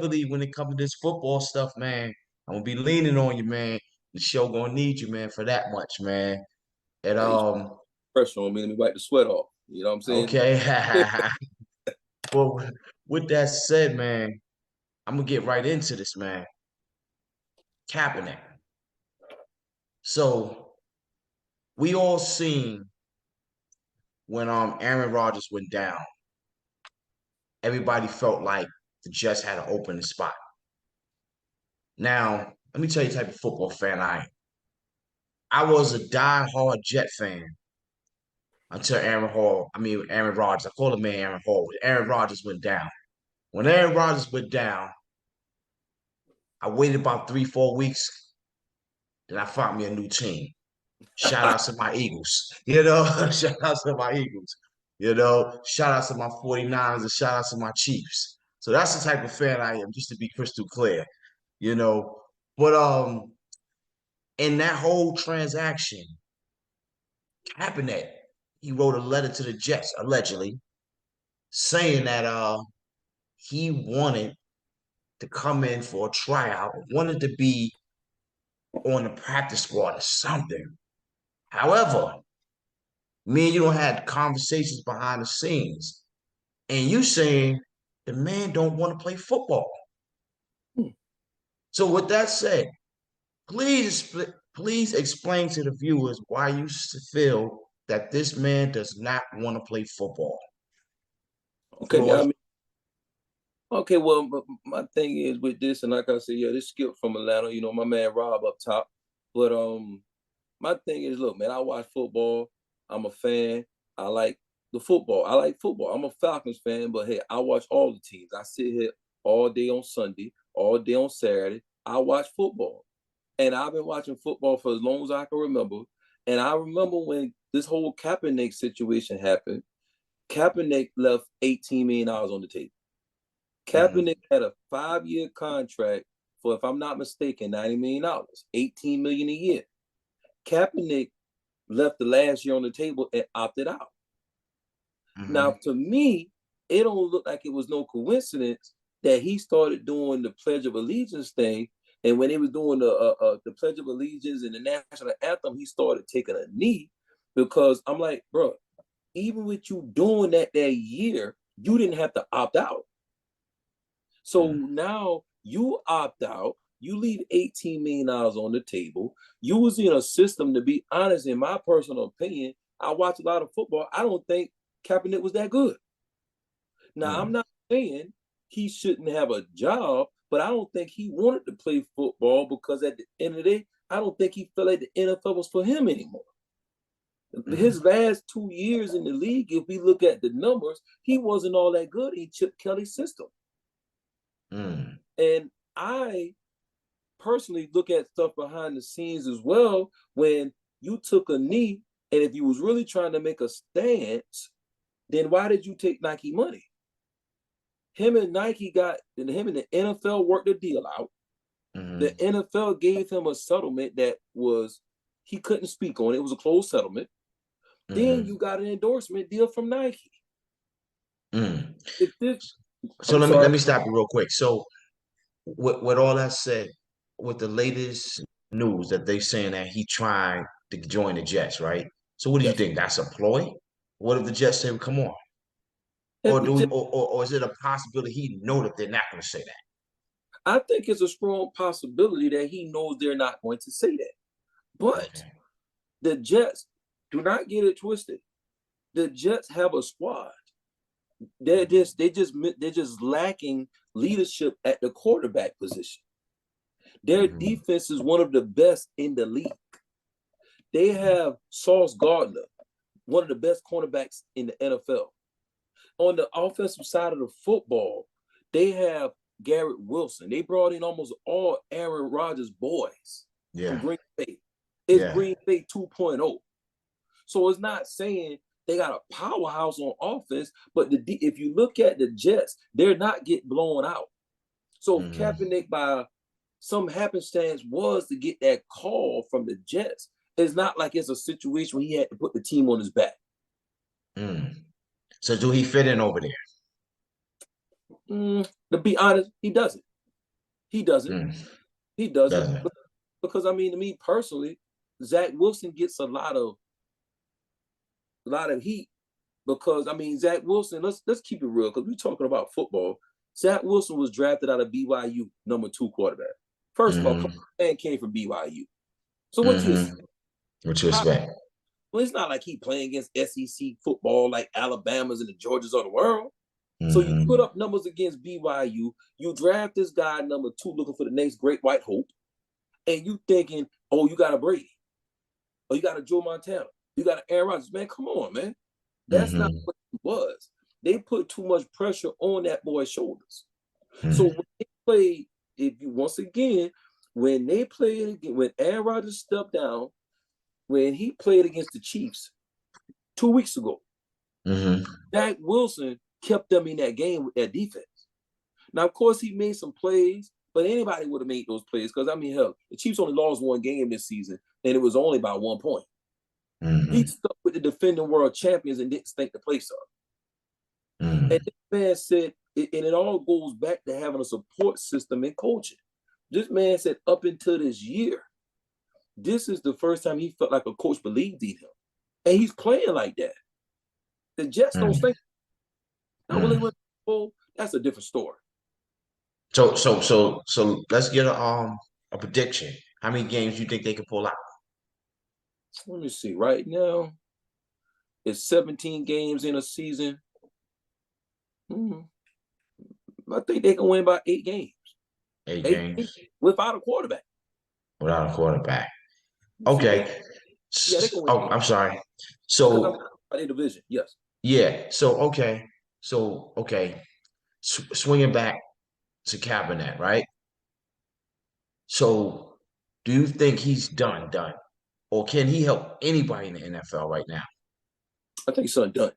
heavily when it comes to this football stuff, man. I'm gonna be leaning on you, man. The show gonna need you, man, for that much, man. And Hey, pressure on me. Let me wipe the sweat off. You know what I'm saying? okay. Well, with that said, man, I'm gonna get right into this, man. Kaepernick. So we all seen when Aaron Rodgers went down, everybody felt like the Jets had to open the spot. Now, let me tell you the type of football fan I am. I was a die-hard Jet fan until Aaron Rodgers. I call him man Aaron Hall. Aaron Rodgers went down. When Aaron Rodgers went down, I waited about 3, 4 weeks. Then I found me a new team. Shout out to my Eagles. Shout out to my Eagles. Shout out to my 49ers and shout out to my Chiefs. So that's the type of fan I am, just to be crystal clear. You know. But in that whole transaction, Kaepernick, he wrote a letter to the Jets, allegedly, saying that he wanted to come in for a tryout, wanted to be on the practice squad or something. However, me and you don't had conversations behind the scenes, and you saying the man don't want to play football. So with that said, please explain to the viewers why you feel that this man does not want to play football. Okay, I mean, okay. Well, my thing is with this, and like I said, yeah, this skip from Atlanta. You know, my man Rob up top. But my thing is, look, man, I watch football. I'm a fan. I like the football. I like football. I'm a Falcons fan, but hey, I watch all the teams. I sit here all day on Sunday, all day on Saturday. I watch football. And I've been watching football for as long as I can remember. And I remember when this whole Kaepernick situation happened, Kaepernick left $18 million on the table. Kaepernick had a 5-year contract for, if I'm not mistaken, $90 million, $18 million a year. Kaepernick left the last year on the table and opted out. Now, to me, it don't look like it was no coincidence that he started doing the Pledge of Allegiance thing. And when he was doing the Pledge of Allegiance and the national anthem, he started taking a knee, because I'm like, bro, even with you doing that year, you didn't have to opt out. So now you opt out, you leave $18 million on the table. You was in a system, to be honest, in my personal opinion, I watch a lot of football. I don't think Kaepernick was that good. Now, I'm not saying he shouldn't have a job, but I don't think he wanted to play football, because at the end of the day, I don't think he felt like the NFL was for him anymore. His last 2 years in the league, if we look at the numbers, he wasn't all that good in Chip Kelly's system. And I personally look at stuff behind the scenes as well. When you took a knee, and if you was really trying to make a stance, then why did you take Nike money? Him and the NFL worked the deal out. The NFL gave him a settlement that was, he couldn't speak on. It was a closed settlement. Then you got an endorsement deal from Nike. So let me stop you real quick. So with all that said, with the latest news that they saying that he tried to join the Jets, right? So what do you think? That's a ploy? What if the Jets say, come on? Or is it a possibility he know that they're not going to say that? I think it's a strong possibility that he knows they're not going to say that. But the Jets, do not get it twisted. The Jets have a squad. They're just lacking leadership at the quarterback position. Their defense is one of the best in the league. They have Sauce Gardner, one of the best cornerbacks in the NFL. On the offensive side of the football, they have Garrett Wilson. They brought in almost all Aaron Rodgers' boys from Green Bay. It's Green Bay 2.0. So it's not saying they got a powerhouse on offense, but if you look at the Jets, they're not getting blown out. So Kaepernick, by some happenstance, was to get that call from the Jets. It's not like it's a situation where he had to put the team on his back. So do he fit in over there? To be honest, he doesn't. He doesn't. Mm, He doesn't doesn't. because I mean, to me personally, Zach Wilson gets a lot of heat because I mean Zach Wilson. Let's keep it real because we're talking about football. Zach Wilson was drafted out of BYU, number 2 quarterback. First of all, Mm-hmm. man came from BYU. So what you Mm-hmm. expect? What you How, expect? well, it's not like he playing against SEC football like Alabama's and the Georgias of the world. So you put Mm-hmm. up numbers against BYU. You draft this guy number 2, looking for the next great white hope, and you thinking, oh, you got a Brady, or you got a Joe Montana, you got an Aaron Rodgers. Man, come on, man. That's not Mm-hmm. what it was. They put too much pressure on that boy's shoulders. So Mm-hmm. when they played, if you once again, when they played again, when Aaron Rodgers stepped down, when he played against the Chiefs 2 weeks ago, Mm-hmm. Zach Wilson kept them in that game with that defense. Now, of course, he made some plays, but anybody would have made those plays because I mean, hell, the Chiefs only lost one game this season, and it was only by 1 point. He Mm-hmm. stuck with the defending world champions and didn't stink the place up. And Mm-hmm. this man said, and it all goes back to having a support system and coaching. This man said, up until this year, this is the first time he felt like a coach believed in him. And he's playing like that. The Jets don't Mm-hmm. stink. Now, will they Mm-hmm. win the Bowl? That's a different story. So let's get a prediction. How many games do you think they can pull out? Let me see. Right now, it's 17 games in a season. Hmm. I think they can win by 8 games. Eight 8 games games without a quarterback. without a quarterback. You see, Okay. yeah, they can win Oh, 8 I'm sorry. because I'm So by their division. Yes. yeah. So okay. So okay. Swinging back to Kaepernick, right? So do you think he's done, or can he help anybody in the NFL right now? I think son done.